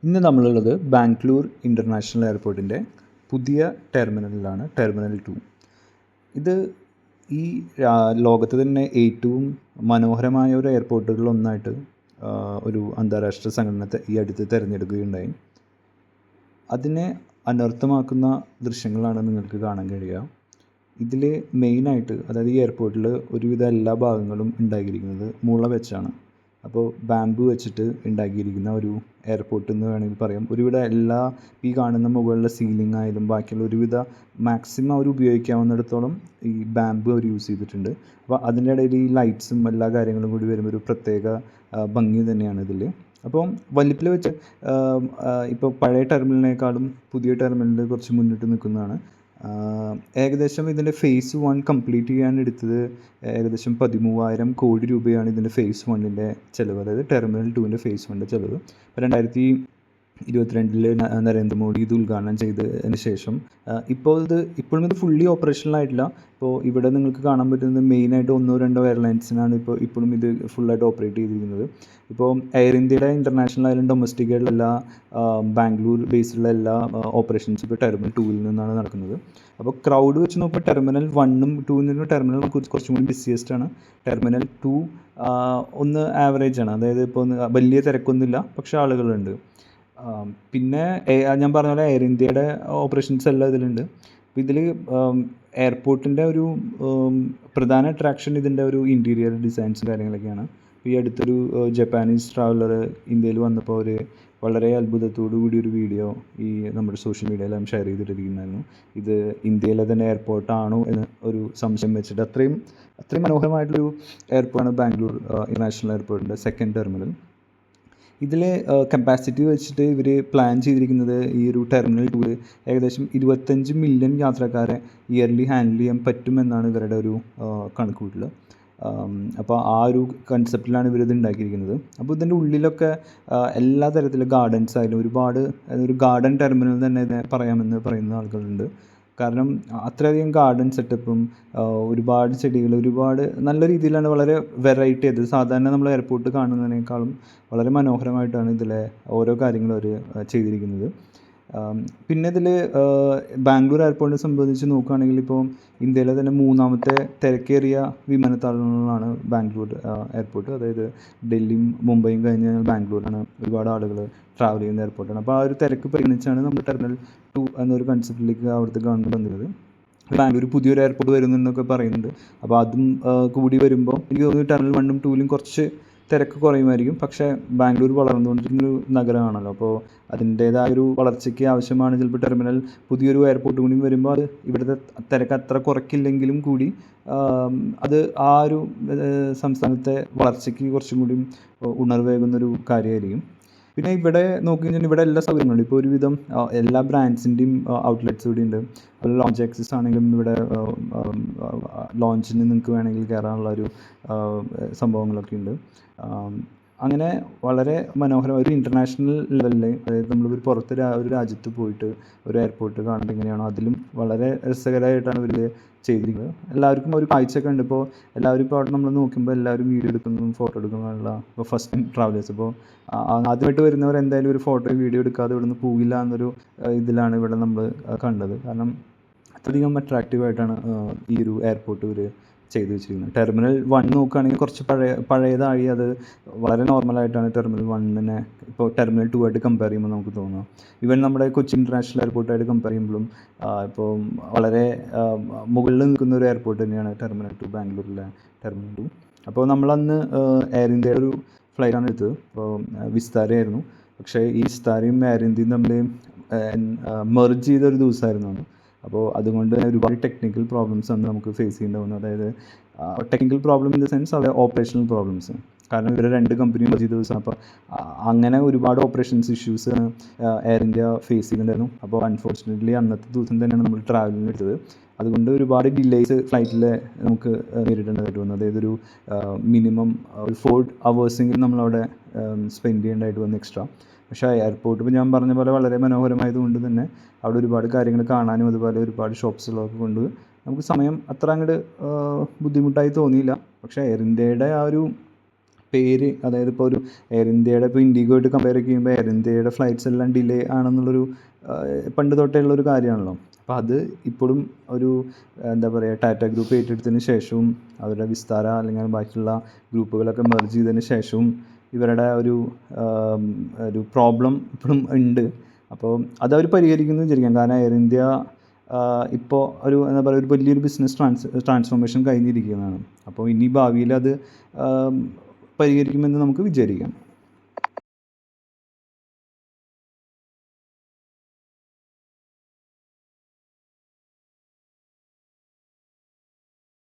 ഇന്ന് നമ്മളുള്ളത് ബാംഗ്ലൂർ ഇൻ്റർനാഷണൽ എയർപോർട്ടിൻ്റെ പുതിയ ടെർമിനലിലാണ്, ടെർമിനൽ 2. ഇത് ഈ ലോകത്ത് തന്നെ ഏറ്റവും മനോഹരമായ ഒരു എയർപോർട്ടുകളിലൊന്നായിട്ട് ഒരു അന്താരാഷ്ട്ര സംഘടന ഈ അടുത്ത് തിരഞ്ഞെടുക്കുകയുണ്ടായി. അതിനെ അനർത്ഥമാക്കുന്ന ദൃശ്യങ്ങളാണ് നിങ്ങൾക്ക് കാണാൻ കഴിയുക. ഇതിൽ മെയിനായിട്ട്, അതായത് ഈ എയർപോർട്ടിൽ ഒരുവിധ എല്ലാ ഭാഗങ്ങളും ഉണ്ടാക്കിയിരിക്കുന്നത് മുള വെച്ചാണ്. അപ്പോൾ ബാംബു വെച്ചിട്ട് ഉണ്ടാക്കിയിരിക്കുന്ന ഒരു എയർപോർട്ട് എന്ന് വേണമെങ്കിൽ പറയാം. ഒരുവിധ എല്ലാ ഈ കാണുന്ന മുകളിലെ സീലിംഗ് ആയാലും ബാക്കിയുള്ള ഒരുവിധ മാക്സിമം അവർ ഉപയോഗിക്കാവുന്നിടത്തോളം ഈ ബാംബു അവർ യൂസ് ചെയ്തിട്ടുണ്ട്. അപ്പോൾ അതിൻ്റെ ഇടയിൽ ഈ ലൈറ്റ്സും എല്ലാ കാര്യങ്ങളും കൂടി വരുമ്പോൾ ഒരു പ്രത്യേക ഭംഗി തന്നെയാണ് ഇതിൽ. അപ്പം വലിപ്പത്തിൽ വെച്ച് ഇപ്പോൾ പഴയ ടെർമിനലിനേക്കാളും പുതിയ ടെർമിനൽ കുറച്ച് മുന്നിട്ട് നിൽക്കുന്നതാണ്. ഏകദേശം ഇതിൻ്റെ ഫേസ് 1 കംപ്ലീറ്റ് ചെയ്യാൻ എടുത്തത് ഏകദേശം 13,000 കോടി രൂപയാണ് ഇതിൻ്റെ ഫേസ് 1ൻ്റെ ചിലവ്, അതായത് ടെർമിനൽ 2ൻ്റെ ഫേസ് 1ൻ്റെ ചിലവ്. 2022 നരേന്ദ്രമോദി ഇത് ഉദ്ഘാടനം ചെയ്തതിന് ശേഷം ഇപ്പോഴും ഇത് ഫുള്ളി ഓപ്പറേഷണൽ ആയിട്ടില്ല. ഇപ്പോൾ ഇവിടെ നിങ്ങൾക്ക് കാണാൻ പറ്റുന്നത് മെയിനായിട്ട് 1-2 എയർലൈൻസിനാണ് ഇപ്പോഴും ഇത് ഫുള്ളായിട്ട് ഓപ്പറേറ്റ് ചെയ്തിരിക്കുന്നത്. ഇപ്പോൾ എയർ ഇന്ത്യയുടെ ഇൻ്റർനാഷണൽ ആയാലും ഡൊമസ്റ്റിക് ആയിട്ടുള്ള എല്ലാ ബാംഗ്ലൂർ ബേസിലുള്ള എല്ലാ ഓപ്പറേഷൻസും ഇപ്പോൾ ടെർമിനൽ 2-ൽ നിന്നാണ് നടക്കുന്നത്. അപ്പോൾ ക്രൗഡ് വെച്ച് നോക്കുമ്പോൾ ടെർമിനൽ 1-ഉം 2-നും ടെർമിനൽ കുറച്ചും കൂടി ബിസിയസ്റ്റ് ആണ്. ടെർമിനൽ 2 ഒന്ന് ആവറേജ് ആണ്, അതായത് ഇപ്പോൾ വലിയ തിരക്കൊന്നുമില്ല, പക്ഷേ ആളുകളുണ്ട്. പിന്നെ ഞാൻ പറഞ്ഞ പോലെ എയർ ഇന്ത്യയുടെ ഓപ്പറേഷൻസ് എല്ലാം ഇതിലുണ്ട്. അപ്പോൾ ഇതിൽ എയർപോർട്ടിൻ്റെ ഒരു പ്രധാന അട്രാക്ഷൻ ഇതിൻ്റെ ഒരു ഇൻറ്റീരിയർ ഡിസൈൻസും കാര്യങ്ങളൊക്കെയാണ്. ഈ അടുത്തൊരു ജപ്പാനീസ് ട്രാവലർ ഇന്ത്യയിൽ വന്നപ്പോൾ അവർ വളരെ അത്ഭുതത്തോടു കൂടി ഒരു വീഡിയോ ഈ നമ്മുടെ സോഷ്യൽ മീഡിയയിലും ഷെയർ ചെയ്തിട്ടിരിക്കുന്നുണ്ടായിരുന്നു. ഇത് ഇന്ത്യയിലെ തന്നെ എയർപോർട്ടാണോ എന്ന് ഒരു സംശയം വെച്ചിട്ട്. അത്രയും മനോഹരമായിട്ടൊരു എയർപോർട്ടാണ് ബാംഗ്ലൂർ ഇൻ്റർനാഷണൽ എയർപോർട്ടിൻ്റെ സെക്കൻഡ് ടെർമിനൽ. ഇതിലെ കപ്പാസിറ്റി വെച്ചിട്ട് ഇവർ പ്ലാൻ ചെയ്തിരിക്കുന്നത് ഈ ഒരു ടെർമിനൽ 2 ഏകദേശം 25 മില്യൺ യാത്രക്കാരെ ഇയർലി ഹാൻഡിൽ ചെയ്യാൻ പറ്റുമെന്നാണ് ഇവരുടെ ഒരു കണക്കുകൂട്ടൽ. അപ്പോൾ ആ ഒരു കൺസെപ്റ്റിലാണ് ഇവരിത് ഉണ്ടാക്കിയിരിക്കുന്നത്. അപ്പോൾ ഇതിൻ്റെ ഉള്ളിലൊക്കെ എല്ലാ തരത്തിലും ഗാർഡൻസ് ആയാലും ഒരു ഗാർഡൻ ടെർമിനൽ തന്നെ ഇതിനെ പറയാമെന്ന് പറയുന്ന ആളുകളുണ്ട്. കാരണം അത്രയധികം ഗാർഡൻ സെറ്റപ്പും ഒരുപാട് ചെടികൾ, ഒരുപാട് നല്ല രീതിയിലാണ്, വളരെ വെറൈറ്റി അത് സാധാരണ നമ്മൾ എയർപോർട്ട് കാണുന്നതിനേക്കാളും വളരെ മനോഹരമായിട്ടാണ് ഇതിലെ ഓരോ കാര്യങ്ങളും അവർ ചെയ്തിരിക്കുന്നത്. പിന്നെ ഇതിൽ ബാംഗ്ലൂർ എയർപോർട്ടിനെ സംബന്ധിച്ച് നോക്കുകയാണെങ്കിൽ ഇപ്പോൾ ഇന്ത്യയിലെ തന്നെ 3ാമത്തെ തിരക്കേറിയ വിമാനത്താവളങ്ങളാണ് ബാംഗ്ലൂർ എയർപോർട്ട്. അതായത് ഡൽഹിയും മുംബൈയും കഴിഞ്ഞ് ബാംഗ്ലൂരാണ് ഒരുപാട് ആളുകൾ ട്രാവൽ ചെയ്യുന്ന എയർപോർട്ടാണ്. അപ്പോൾ ആ ഒരു തിരക്ക് പരിഗണിച്ചാണ് നമ്മൾ ടെർമിനൽ 2 എന്നൊരു കൺസെപ്റ്റിലേക്ക് അവിടുത്തെ ഗവൺമെൻറ് വന്നത്. ബാംഗ്ലൂർ പുതിയൊരു എയർപോർട്ട് വരുന്നെന്നൊക്കെ പറയുന്നുണ്ട്. അപ്പോൾ അതും കൂടി വരുമ്പോൾ എനിക്ക് തോന്നുന്നു ടെർമിനൽ 1-ഉം 2-ലും കുറച്ച് തിരക്ക് കുറയുമായിരിക്കും. പക്ഷേ ബാംഗ്ലൂർ വളർന്നുകൊണ്ടിരിക്കുന്നൊരു നഗരമാണല്ലോ, അപ്പോൾ അതിൻ്റേതായൊരു വളർച്ചയ്ക്ക് ആവശ്യമാണ് ചിലപ്പോൾ ടെർമിനൽ പുതിയൊരു എയർപോർട്ട് കൂടി വരുമ്പോൾ അത് ഇവിടുത്തെ തിരക്ക് അത്ര കുറയ്ക്കില്ലെങ്കിലും കൂടി അത് ആ ഒരു സംസ്ഥാനത്തെ വളർച്ചയ്ക്ക് കുറച്ചും കൂടി ഉണർവേകുന്നൊരു കാര്യമായിരിക്കും. പിന്നെ ഇവിടെ നോക്കിക്കഴിഞ്ഞാൽ ഇവിടെ എല്ലാ സൗകര്യങ്ങളുണ്ട്. ഇപ്പോൾ ഒരുവിധം എല്ലാ ബ്രാൻഡ്സിൻ്റെയും ഔട്ട്ലെറ്റ്സ് ഇവിടെ ഉണ്ട്. അതുപോലെ ലോഞ്ച് ആക്സസ് ആണെങ്കിലും ഇവിടെ ലോഞ്ചിന് നിങ്ങൾക്ക് വേണമെങ്കിൽ കയറാനുള്ളൊരു സംഭവങ്ങളൊക്കെ ഉണ്ട്. അങ്ങനെ വളരെ മനോഹരം ഒരു ഇൻ്റർനാഷണൽ ലെവലിൽ, അതായത് നമ്മളൊരു പുറത്ത് ഒരു രാജ്യത്ത് പോയിട്ട് ഒരു എയർപോർട്ട് കാണുന്നത് എങ്ങനെയാണോ അതിലും വളരെ രസകരമായിട്ടാണ് ഇവർ ചെയ്തിരിക്കുന്നത്. എല്ലാവർക്കും ഒരു കാഴ്ചയൊക്കെ ഉണ്ട്. ഇപ്പോൾ എല്ലാവരും ഇപ്പോൾ അവിടെ നമ്മൾ നോക്കുമ്പോൾ എല്ലാവരും വീഡിയോ എടുക്കുന്നതും ഫോട്ടോ എടുക്കുന്നതുള്ള ഇപ്പോൾ ഫസ്റ്റ് ടൈം ട്രാവലേഴ്സ്. ഇപ്പോൾ ആദ്യമായിട്ട് വരുന്നവർ എന്തായാലും ഒരു ഫോട്ടോയും വീഡിയോ എടുക്കാതെ ഇവിടെ നിന്ന് പോകില്ല എന്നൊരു ഇതിലാണ് ഇവിടെ നമ്മൾ കണ്ടത്. കാരണം അത്രയധികം അട്രാക്റ്റീവായിട്ടാണ് ഈ ഒരു എയർപോർട്ട് ഇവർ ചെയ്തു വെച്ചിരിക്കുന്നത്. ടെർമിനൽ 1 നോക്കുകയാണെങ്കിൽ കുറച്ച് പഴയതായി, അത് വളരെ നോർമലായിട്ടാണ് ടെർമിനൽ 1-നെ ഇപ്പോൾ ടെർമിനൽ 2 ആയിട്ട് കമ്പയർ ചെയ്യുമ്പോൾ നമുക്ക് തോന്നുക. ഈവൻ നമ്മുടെ കൊച്ചി ഇൻ്റർനാഷണൽ എയർപോർട്ടായിട്ട് കമ്പയർ ചെയ്യുമ്പോഴും ഇപ്പോൾ വളരെ മുകളിൽ നിൽക്കുന്ന ഒരു എയർപോർട്ട് തന്നെയാണ് ടെർമിനൽ 2, ബാംഗ്ലൂരിലെ ടെർമിനൽ 2. അപ്പോൾ നമ്മളന്ന് എയർ ഇന്ത്യയുടെ ഒരു ഫ്ലൈറ്റാണ് എടുത്തത്. അപ്പോൾ വിസ്താരയായിരുന്നു. പക്ഷേ ഈ വിസ്താരയും എയർ ഇന്ത്യയും തമ്മിൽ മെർജ് ചെയ്തൊരു ദിവസമായിരുന്നു അന്ന്. അപ്പോൾ അതുകൊണ്ട് ഒരുപാട് ടെക്നിക്കൽ പ്രോബ്ലംസ് ആണ് നമുക്ക് ഫേസ് ചെയ്യേണ്ടി വന്നത്. അതായത് technical problem in the sense അത് ഓപ്പറേഷണൽ പ്രോബ്ലംസ്. കാരണം ഇവരെ 2 കമ്പനിയും ചെയ്ത ദിവസമാണ്. അപ്പോൾ അങ്ങനെ ഒരുപാട് operations issues Air India face ചെയ്യുന്നുണ്ടായിരുന്നു. അപ്പോൾ അൺഫോർച്ചുനേറ്റ്ലി അന്നത്തെ ദിവസം തന്നെയാണ് നമ്മൾ ട്രാവലിന് എടുത്തത്. അതുകൊണ്ട് ഒരുപാട് ഡിലേയ്സ് ഫ്ലൈറ്റിൽ നമുക്ക് നേരിടേണ്ടതായിട്ട് വന്നു. അതായത് ഒരു മിനിമം 4 hours നമ്മളവിടെ സ്പെൻഡ് ചെയ്യേണ്ടതായിട്ട് വന്നു എക്സ്ട്രാ. പക്ഷേ എയർപോർട്ട് ഇപ്പോൾ ഞാൻ പറഞ്ഞ പോലെ വളരെ മനോഹരമായതുകൊണ്ട് തന്നെ അവിടെ ഒരുപാട് കാര്യങ്ങൾ കാണാനും അതുപോലെ ഒരുപാട് ഷോപ്സുകളൊക്കെ കൊണ്ട് നമുക്ക് സമയം അത്ര അങ്ങോട്ട് ബുദ്ധിമുട്ടായി തോന്നിയില്ല. പക്ഷേ എയർ ഇന്ത്യയുടെ ആ ഒരു പേര്, അതായത് ഇപ്പോൾ ഒരു എയർ ഇന്ത്യയുടെ ഇപ്പോൾ ഇൻഡിഗോ ആയിട്ട് കമ്പയർ ചെയ്യുമ്പോൾ എയർ ഇന്ത്യയുടെ ഫ്ലൈറ്റ്സ് എല്ലാം ഡിലേ ആണെന്നുള്ളൊരു പണ്ട് തൊട്ടേ ഉള്ളൊരു കാര്യമാണല്ലോ. അപ്പോൾ അത് ഇപ്പോഴും ഒരു എന്താ പറയുക, ടാറ്റ ഗ്രൂപ്പ് ഏറ്റെടുത്തതിന് ശേഷവും അവരുടെ വിസ്താര അല്ലെങ്കിൽ ബാക്കിയുള്ള ഗ്രൂപ്പുകളൊക്കെ മെർജ് ചെയ്തതിന് ശേഷവും ഇവരുടെ ഒരു പ്രോബ്ലം ഇപ്പോഴും ഉണ്ട്. അപ്പോൾ അതവർ പരിഹരിക്കുന്നു വിചാരിക്കാം. കാരണം എയർ ഇന്ത്യ ഇപ്പോൾ ഒരു എന്താ പറയുക, ഒരു വലിയൊരു ബിസിനസ് ട്രാൻസ്ഫോർമേഷൻ കഴിഞ്ഞിരിക്കുന്നതാണ്. അപ്പോൾ ഇനി ഭാവിയിൽ അത് പരിഹരിക്കുമെന്ന് നമുക്ക് വിചാരിക്കാം.